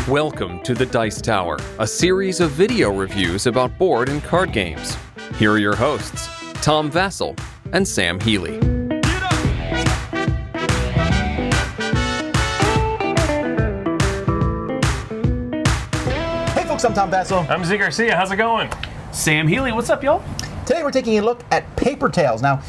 Welcome to the Dice Tower, a series of video reviews about board and card games. Here are your hosts, Tom Vassell and Sam Healy. Hey folks, I'm Tom Vassell. I'm Z Garcia. How's it going? Sam Healy, what's up, y'all? Today we're taking a look at Paper Tales. Now,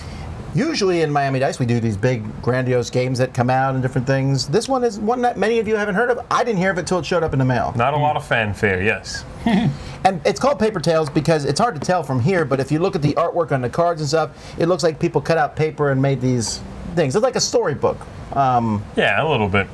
usually in Miami Dice we do these big, grandiose games that come out and different things. This one is one that many of you haven't heard of. I didn't hear of it till it showed up in the mail. Not a lot of fanfare, yes. And it's called Paper Tales because it's hard to tell from here, but if you look at the artwork on the cards and stuff, it looks like people cut out paper and made these things. It's like a storybook. Yeah, a little bit.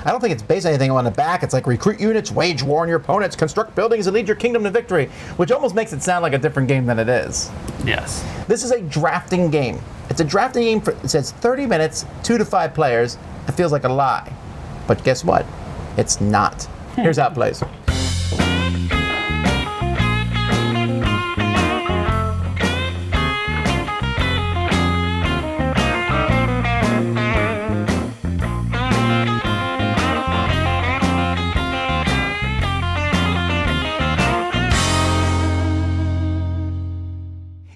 I don't think it's based on anything on the back. It's like recruit units, wage war on your opponents, construct buildings, and lead your kingdom to victory, which almost makes it sound like a different game than it is. Yes. This is a drafting game. It's a drafting game. It says 30 minutes, 2 to 5 players. It feels like a lie. But guess what? It's not. Here's how it plays.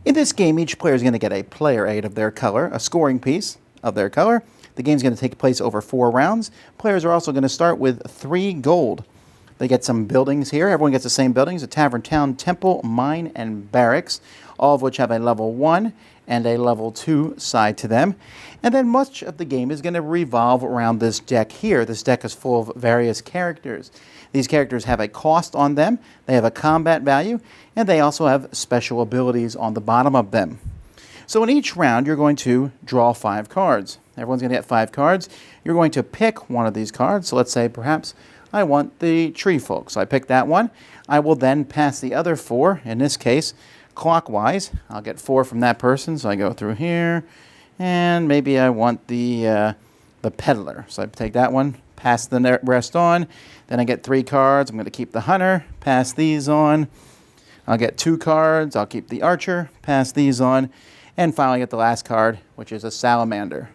In this game, each player is going to get a player aid of their color, a scoring piece of their color. The game is going to take place over 4 rounds. Players are also going to start with 3 gold. They get some buildings here. Everyone gets the same buildings: a tavern, town, temple, mine, and barracks, all of which have a level 1 and a level 2 side to them. And then much of the game is going to revolve around this deck here. This deck is full of various characters. These characters have a cost on them, they have a combat value, and they also have special abilities on the bottom of them. So in each round, you're going to draw 5 cards. Everyone's going to get 5 cards. You're going to pick one of these cards. So let's say perhaps I want the tree folk. So I pick that one. I will then pass the other 4, in this case, clockwise. I'll get 4 from that person. So I go through here, and maybe I want the peddler. So I take that one, pass the rest on. Then I get 3 cards. I'm going to keep the hunter, pass these on. I'll get 2 cards. I'll keep the archer, pass these on. And finally get the last card, which is a salamander.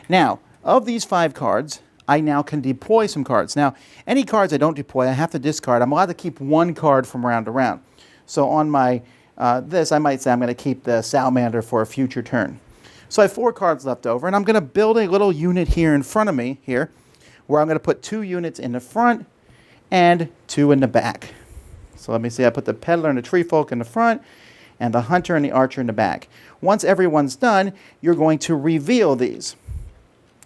Now, of these 5 cards, I now can deploy some cards. Now, any cards I don't deploy, I have to discard. I'm allowed to keep 1 card from round to round. So on my this, I might say I'm going to keep the salamander for a future turn. So I have 4 cards left over, and I'm going to build a little unit here in front of me here, where I'm going to put 2 units in the front and 2 in the back. So let me see, I put the peddler and the tree folk in the front and the hunter and the archer in the back. Once everyone's done, you're going to reveal these.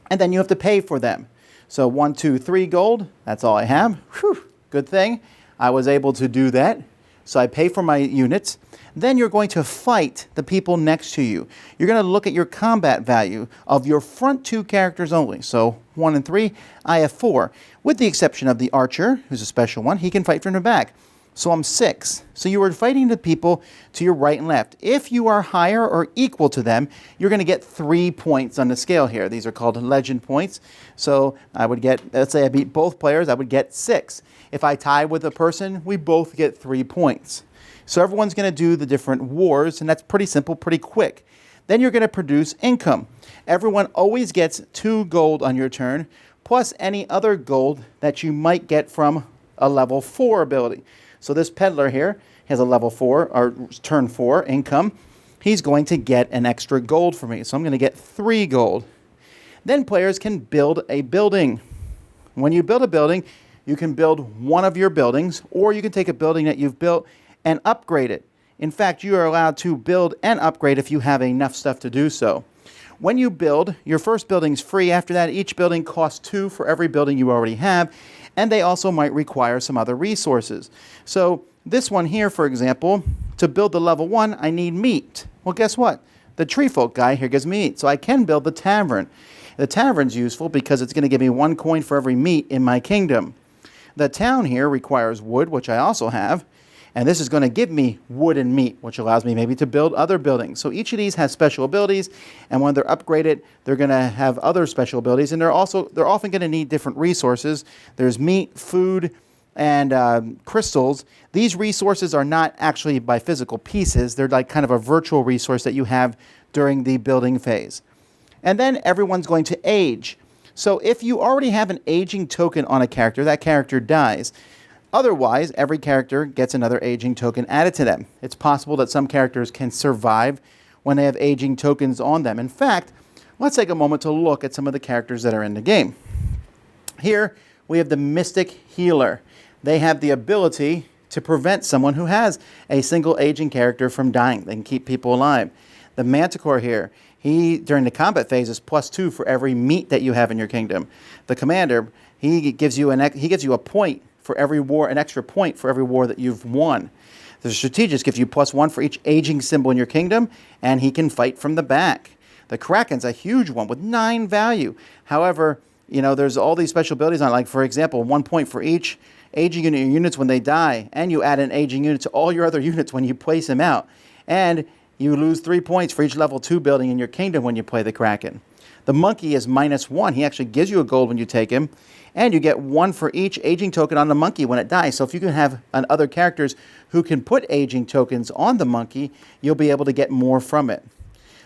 And then you have to pay for them. So 1, 2, 3 gold, that's all I have. Whew, good thing I was able to do that. So I pay for my units. Then you're going to fight the people next to you. You're going to look at your combat value of your front 2 characters only. So 1 and 3, I have 4. With the exception of the archer, who's a special one, he can fight from the back. So I'm 6. So you are fighting the people to your right and left. If you are higher or equal to them, you're going to get 3 points on the scale here. These are called legend points. So I would get, let's say I beat both players, I would get 6. If I tie with a person, we both get 3 points. So everyone's going to do the different wars, and that's pretty simple, pretty quick. Then you're going to produce income. Everyone always gets 2 gold on your turn, plus any other gold that you might get from a level 4 ability. So this peddler here has a level 4, or turn 4 income. He's going to get an extra gold for me. So I'm going to get 3 gold. Then players can build a building. When you build a building, you can build one of your buildings, or you can take a building that you've built and upgrade it. In fact, you are allowed to build and upgrade if you have enough stuff to do so. When you build, your first building's free. After that, each building costs 2 for every building you already have, and they also might require some other resources. So this one here, for example, to build the level 1, I need meat. Well, guess what? The tree folk guy here gives me meat, so I can build the tavern. The tavern's useful because it's going to give me 1 coin for every meat in my kingdom. The town here requires wood, which I also have, and this is going to give me wood and meat, which allows me maybe to build other buildings. So each of these has special abilities, and when they're upgraded, they're going to have other special abilities, and they're often going to need different resources. There's meat, food, and crystals. These resources are not actually by physical pieces. They're like kind of a virtual resource that you have during the building phase. And then everyone's going to age. So if you already have an aging token on a character, that character dies. Otherwise, every character gets another aging token added to them. It's possible that some characters can survive when they have aging tokens on them. In fact, let's take a moment to look at some of the characters that are in the game. Here, we have the Mystic Healer. They have the ability to prevent someone who has a single aging character from dying. They can keep people alive. The Manticore here, he, during the combat phase, is +2 for every meat that you have in your kingdom. The Commander, he gives you a point for every war, an extra point for every war that you've won. The Strategist gives you +1 for each aging symbol in your kingdom, and he can fight from the back. The Kraken's a huge one with 9 value. However, there's all these special abilities on it. Like, for example, 1 point for each aging unit units when they die, and you add an aging unit to all your other units when you place them out. And you lose 3 points for each level 2 building in your kingdom when you play the Kraken. The Monkey is -1. He actually gives you a gold when you take him. And you get 1 for each aging token on the Monkey when it dies. So if you can have other characters who can put aging tokens on the Monkey, you'll be able to get more from it.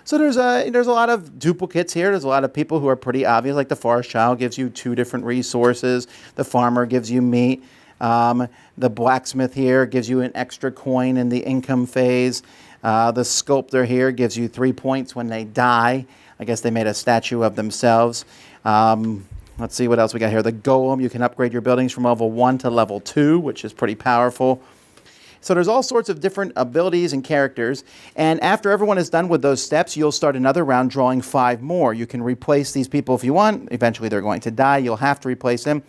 So there's a lot of duplicates here. There's a lot of people who are pretty obvious, like the Forest Child gives you 2 different resources. The Farmer gives you meat. The Blacksmith here gives you an extra coin in the income phase. The Sculptor here gives you 3 points when they die. I guess they made a statue of themselves. Let's see what else we got here. The Golem, you can upgrade your buildings from level 1 to level 2, which is pretty powerful. So there's all sorts of different abilities and characters. And after everyone is done with those steps, you'll start another round drawing 5 more. You can replace these people if you want. Eventually they're going to die. You'll have to replace them.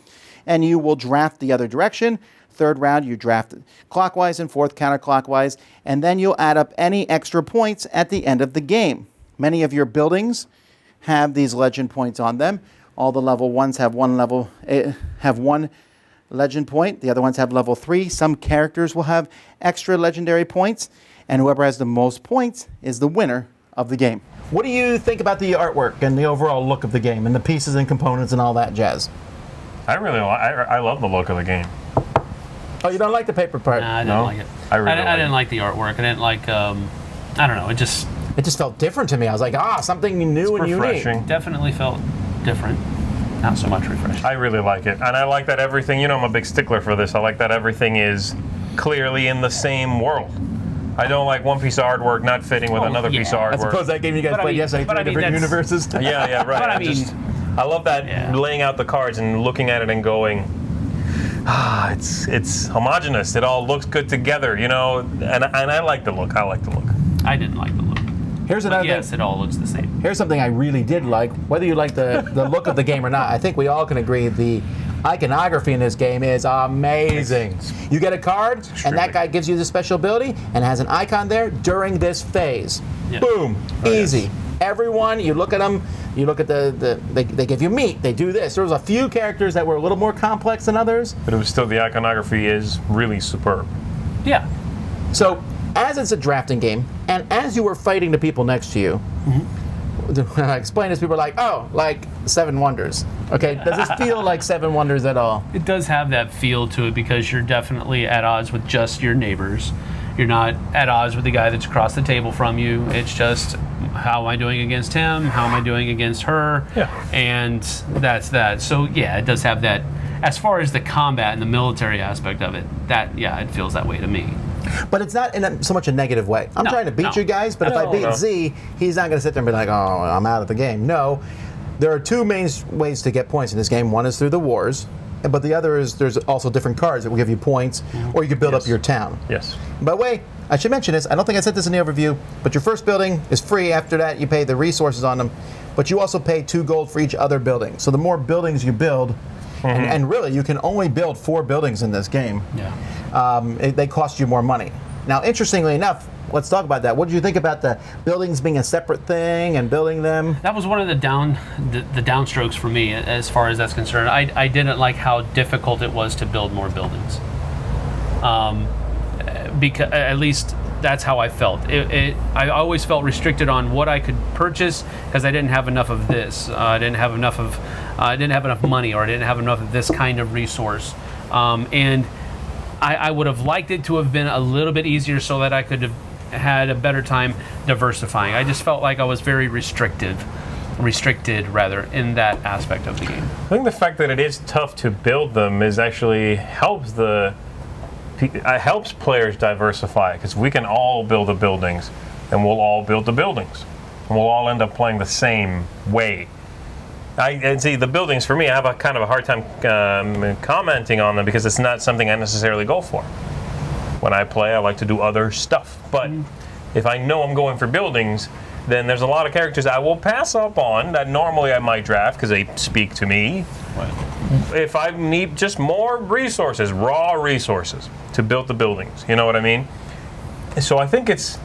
And you will draft the other direction. Third round, you draft clockwise, and fourth counterclockwise. And then you'll add up any extra points at the end of the game. Many of your buildings have these legend points on them. All the level 1s have one legend point. The other ones have level 3. Some characters will have extra legendary points. And whoever has the most points is the winner of the game. What do you think about the artwork and the overall look of the game and the pieces and components and all that jazz? I love the look of the game. Oh, you don't like the paper part? Nah, I didn't like it. I didn't like the artwork. I didn't like, I don't know, it just felt different to me. I was like, something new and unique. Definitely felt different. Not so much refreshing. I really like it. And I like that everything, I'm a big stickler for this. I like that everything is clearly in the same world. I don't like one piece of artwork not fitting with another piece of artwork. I suppose that game you guys played yesterday, 3 different universes. Yeah, right. But I love that laying out the cards and looking at it and going, it's homogenous. It all looks good together, and I like the look. I didn't like the look. Here's another thing. Yes, it all looks the same. Here's something I really did like. Whether you like the look of the game or not, I think we all can agree the iconography in this game is amazing. You get a card, and that guy gives you the special ability and has an icon there during this phase. Yeah. Boom. Easy. Yes. Everyone, you look at them, you look at they give you meat, they do this. There was a few characters that were a little more complex than others. But it was still, the iconography is really superb. Yeah. So, as it's a drafting game, and as you were fighting the people next to you, when I explain this, people are like, like 7 Wonders. Okay, does this feel like 7 Wonders at all? It does have that feel to it because you're definitely at odds with just your neighbors. You're not at odds with the guy that's across the table from you. It's just, how am I doing against him? How am I doing against her? Yeah. And that's that. So, yeah, it does have that. As far as the combat and the military aspect of it, it feels that way to me. But it's not in so much a negative way. I'm trying to beat you guys, but if I beat Z, he's not going to sit there and be like, I'm out of the game. No. There are 2 main ways to get points in this game. One is through the wars, but the other is there's also different cards that will give you points, or you can build up your town. Yes. By the way, I should mention this. I don't think I said this in the overview, but your first building is free. After that, you pay the resources on them, but you also pay 2 gold for each other building. So the more buildings you build, and really, you can only build 4 buildings in this game. Yeah. They cost you more money. Now, interestingly enough, let's talk about that. What did you think about the buildings being a separate thing and building them? That was one of the downstrokes for me as far as that's concerned. I didn't like how difficult it was to build more buildings. Because at least that's how I felt. I always felt restricted on what I could purchase because I didn't have enough of this. I didn't have enough money, or I didn't have enough of this kind of resource. And I would have liked it to have been a little bit easier so that I could have had a better time diversifying. I just felt like I was very restrictive restricted rather in that aspect of the game. I think the fact that it is tough to build them is actually helps players diversify, because we can all build the buildings, and we'll all build the buildings, and we'll all end up playing the same way. And see, the buildings for me, I have a kind of a hard time commenting on them because it's not something I necessarily go for. When I play, I like to do other stuff. But if I know I'm going for buildings, then there's a lot of characters I will pass up on that normally I might draft because they speak to me. Right. If I need just more resources, raw resources, to build the buildings. You know what I mean? So I think it's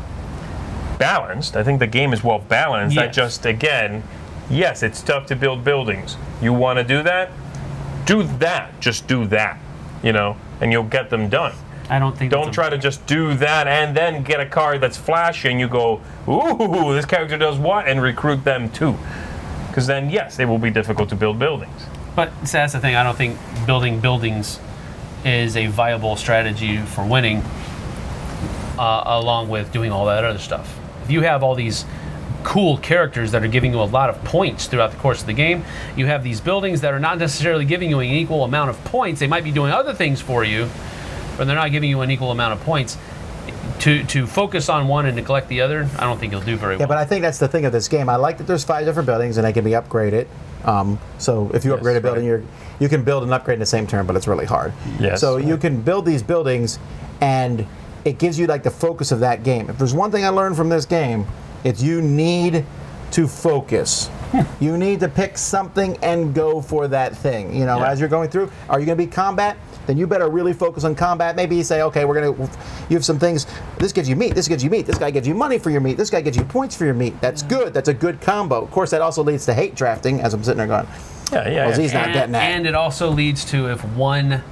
balanced. I think the game is well balanced. Yes. That just, again, yes, it's tough to build buildings. You want to do that? Do that. Just do that. You know, and you'll get them done. I don't think. Don't try to just do that and then get a card that's flashy and you go, ooh, this character does what? And recruit them too. Because then, yes, it will be difficult to build buildings. But see, that's the thing. I don't think building buildings is a viable strategy for winning, along with doing all that other stuff. If you have all these cool characters that are giving you a lot of points throughout the course of the game, you have these buildings that are not necessarily giving you an equal amount of points. They might be doing other things for you, but they're not giving you an equal amount of points. To focus on one and neglect the other, I don't think you'll do very well. Yeah, but I think that's the thing of this game. I like that there's 5 different buildings and they can be upgraded. So if you upgrade a building, you can build and upgrade in the same turn, but it's really hard. Yes, so you can build these buildings, and it gives you like the focus of that game. If there's one thing I learned from this game, it's you need to focus. You need to pick something and go for that thing. You know, as you're going through, are you going to be combat? Then you better really focus on combat. Maybe you say, okay, you have some things. This gives you meat. This gives you meat. This guy gives you money for your meat. This guy gives you points for your meat. That's good. That's a good combo. Of course, that also leads to hate drafting, as I'm sitting there going, well, he's not getting that. And it also leads to, if one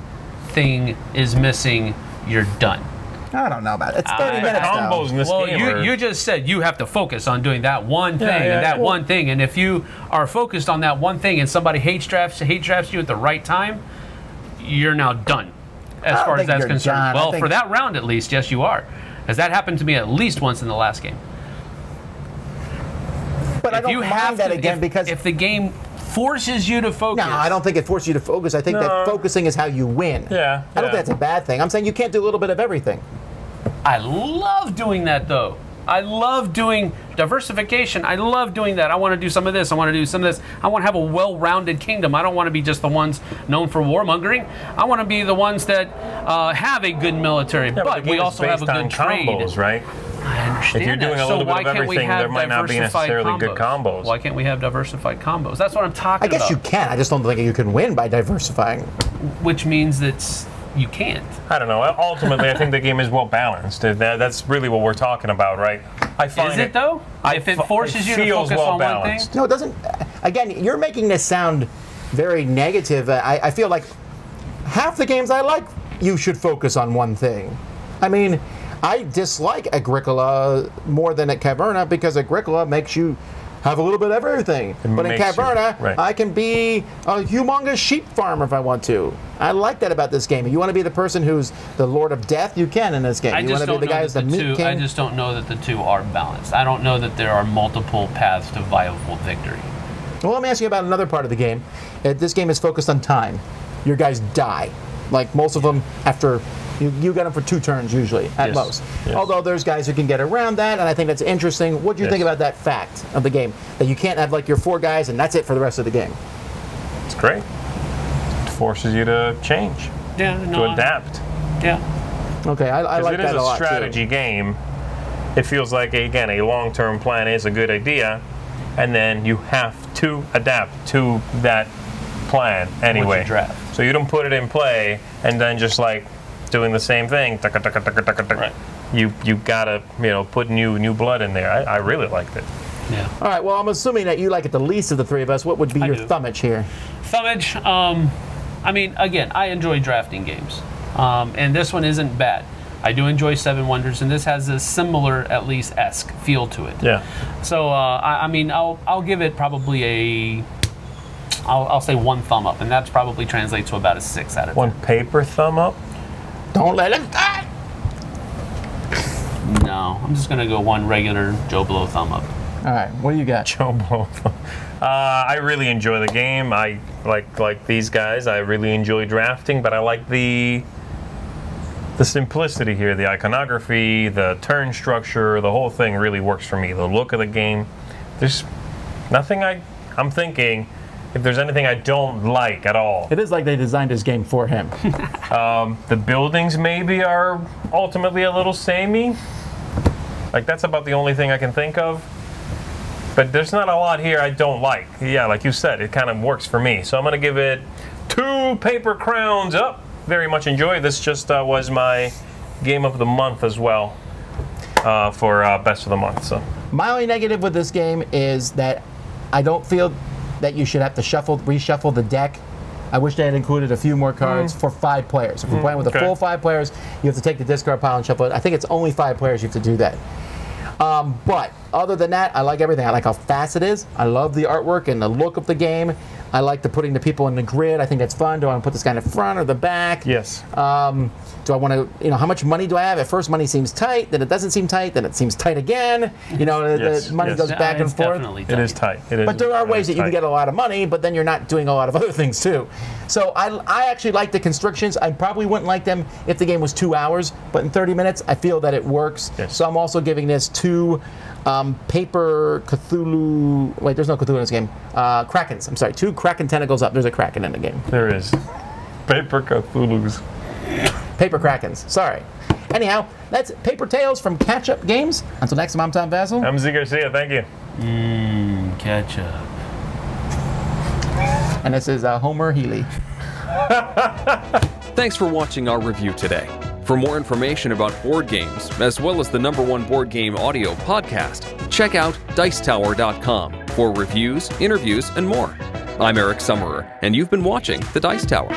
thing is missing, you're done. I don't know about it. It's 30 minutes combos in this game. Well, you just said you have to focus on doing that one thing and that one thing. And if you are focused on that one thing and somebody hate drafts you at the right time, you're now done as far as that's concerned. Well, for that round at least, yes, you are. Because that happened to me at least once in the last game. But I don't mind that again because if the game forces you to focus. No, I don't think it forces you to focus. I think that focusing is how you win. Yeah. I don't think that's a bad thing. I'm saying you can't do a little bit of everything. I love doing that, though. I love doing diversification. I love doing that. I want to do some of this. I want to do some of this. I want to have a well-rounded kingdom. I don't want to be just the ones known for warmongering. I want to be the ones that have a good military, but we also have a good trade. Combos, right? I understand. If you're doing a little bit of everything, there might not be necessarily good combos. Why can't we have diversified combos? That's what I'm talking about. I guess you can. I just don't think you can win by diversifying. Which means that you can't. I don't know. Ultimately, I think the game is well balanced. That's really what we're talking about, right? I find is it though? If it forces you to focus on one thing? No, it doesn't. Again, you're making this sound very negative. I feel like half the games I like, you should focus on one thing. I mean, I dislike Agricola more than at Caverna because Agricola makes you have a little bit of everything. But in Caverna, I can be a humongous sheep farmer if I want to. I like that about this game. If you want to be the person who's the Lord of Death, you can in this game. You want to be the guy who's the meat king. I just don't know that the two are balanced. I don't know that there are multiple paths to viable victory. Well, let me ask you about another part of the game. This game is focused on time. Your guys die. Like most of them after... You get them for 2 turns usually, at most. Yes. Although there's guys who can get around that, and I think that's interesting. What do you think about that fact of the game? That you can't have like your 4 guys and that's it for the rest of the game? It's great. It forces you to change. To adapt. Yeah. Okay, I like that a lot, it is a strategy game. It feels like, again, a long-term plan is a good idea, and then you have to adapt to that plan anyway. Draft. So you don't put it in play and then just like doing the same thing. Right. You gotta put new blood in there. I really liked it. Yeah. All right. Well, I'm assuming that you like it the least of the 3 of us. What would be your thumbage here? Thumbage. I mean, again, I enjoy drafting games, and this one isn't bad. I do enjoy 7 Wonders, and this has a similar, at least esque feel to it. Yeah. So I mean, I'll give it probably I'll say 1 thumb up, and that probably translates to about a 6 out of 10. 1 paper thumb up. Don't let him die. No, I'm just gonna go 1 regular Joe Blow thumb up. All right, what do you got? Joe Blow. I really enjoy the game. I like these guys. I really enjoy drafting, but I like the simplicity here, the iconography, the turn structure, the whole thing really works for me. The look of the game. There's nothing I'm thinking if there's anything I don't like at all. It is like they designed this game for him. The buildings maybe are ultimately a little samey. Like, that's about the only thing I can think of. But there's not a lot here I don't like. Yeah, like you said, it kind of works for me. So I'm going to give it 2 paper crowns up. Very much enjoy. This just was my game of the month as well for best of the month. So My only negative with this game is that I don't feel that you should have to reshuffle the deck. I wish they had included a few more cards for 5 players. If you're playing with a full 5 players, you have to take the discard pile and shuffle it. I think it's only 5 players you have to do that. But other than that, I like everything. I like how fast it is. I love the artwork and the look of the game. I like putting the people in the grid. I think that's fun. Do I want to put this guy in the front or the back? yes. Do I want to, how much money do I have? At first, money seems tight. Then it doesn't seem tight. Then it seems tight again. The money goes back and It's forth. definitely It is tight. It is, But there are ways that you can tight. get a lot of money, but then you're not doing a lot of other things too. So I actually like the constrictions. I probably wouldn't like them if the game was 2 hours, but in 30 minutes, I feel that it works. Yes. So I'm also giving this 2 paper Cthulhu. Wait, there's no Cthulhu in this game. Krakens. I'm sorry, 2 Kraken tentacles up. There's a Kraken in the game. There is. Paper Cthulhu's. Paper Krakens. Sorry. Anyhow, that's Paper Tales from Catch Up Games. Until next time, I'm Tom Vassell. I'm Z Garcia. Thank you. Catch up. And this is Homer Healy. Thanks for watching our review today. For more information about board games, as well as the #1 board game audio podcast, check out Dicetower.com for reviews, interviews, and more. I'm Eric Summerer, and you've been watching The Dice Tower.